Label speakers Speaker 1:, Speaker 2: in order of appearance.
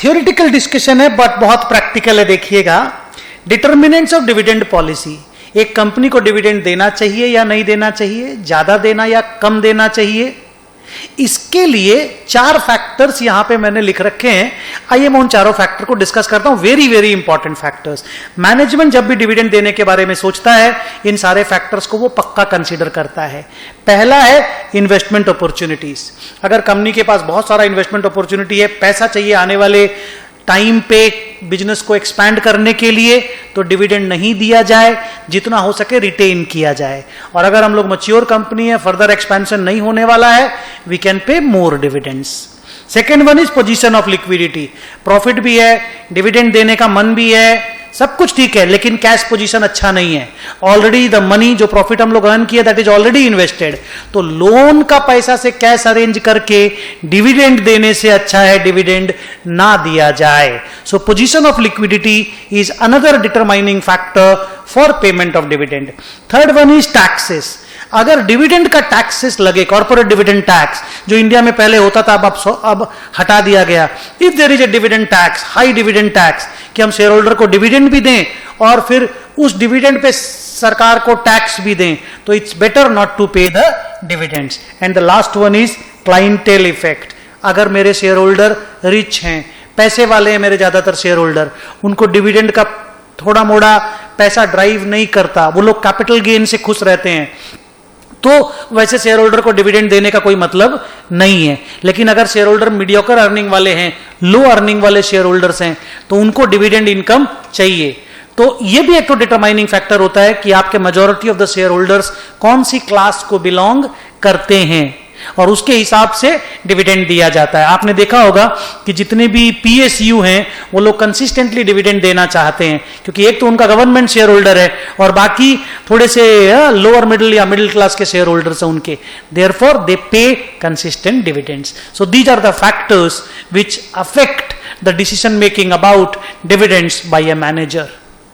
Speaker 1: Theoretical discussion है but बहुत practical है, देखिएगा। डिटर्मिनेंट्स ऑफ डिविडेंड पॉलिसी, एक कंपनी को डिविडेंड देना चाहिए या नहीं देना चाहिए, ज्यादा देना या कम देना चाहिए, इसके लिए 4 फैक्टर्स यहां पे मैंने लिख रखे हैं। आइए मैं उन चारों फैक्टर को डिस्कस करता हूं। Very very important factors. Management जब भी डिविडेंड देने के बारे में सोचता है, इन सारे फैक्टर्स को वो पक्का कंसीडर करता है। पहला है इन्वेस्टमेंट अपॉर्चुनिटीज। अगर कंपनी के पास बहुत सारा इन्वेस्टमेंट अपॉर्चुनिटी है, पैसा चाहिए आने वाले टाइम पे बिजनेस को एक्सपैंड करने के लिए, तो डिविडेंड नहीं दिया जाए, जितना हो सके रिटेन किया जाए। और अगर हम लोग मैच्योर कंपनी है, फर्दर एक्सपेंशन नहीं होने वाला है, we can pay more dividends. Second one is position of liquidity. Profit भी है, डिविडेंड देने का मन भी है, सब कुछ ठीक है, लेकिन कैश पोजीशन अच्छा नहीं है। ऑलरेडी द मनी जो प्रॉफिट हम लोग अर्न किए दैट इज ऑलरेडी इन्वेस्टेड। तो लोन का पैसा से कैश अरेंज करके डिविडेंड देने से अच्छा है डिविडेंड ना दिया जाए। So position of liquidity is another determining factor for payment of dividend. Third one is taxes. अगर डिविडेंड का टैक्सेस लगे, कॉर्पोरेट डिविडेंड टैक्स जो इंडिया में पहले होता था, अब हटा दिया गया। If there is a dividend tax, high dividend tax, कि हम शेयर होल्डर को डिविडेंड भी दें और फिर उस डिविडेंड पे सरकार को टैक्स भी दें, तो इट्स बेटर नॉट टू पे the dividends. And the last one is clientele effect. अगर मेरे शेयर होल्डर रिच हैं, पैसे वाले हैं, मेरे ज्यादातर शेयर होल्डर, उनको डिविडेंड का थोड़ा मोड़ा पैसा ड्राइव नहीं करता, वो लोग कैपिटल गेन से खुश रहते हैं, तो वैसे शेयर होल्डर को डिविडेंड देने का कोई मतलब नहीं है। लेकिन अगर शेयर होल्डर मीडियोकर अर्निंग वाले हैं, लो अर्निंग वाले शेयर होल्डर्स हैं, तो उनको डिविडेंड इनकम चाहिए। तो ये भी एक तो डिटरमाइनिंग फैक्टर होता है कि आपके majority of the share holders कौन सी क्लास को बिलोंग करते हैं, और उसके हिसाब से डिविडेंड दिया जाता है। आपने देखा होगा कि जितने भी पीएसयू हैं वो लोग कंसिस्टेंटली डिविडेंड देना चाहते हैं, क्योंकि एक तो उनका गवर्नमेंट शेयर होल्डर है और बाकी थोड़े से लोअर मिडिल या मिडिल क्लास के शेयर होल्डर्स हैं उनके, therefore they pay consistent dividends. So these are the factors which affect the decision making about dividends by a manager.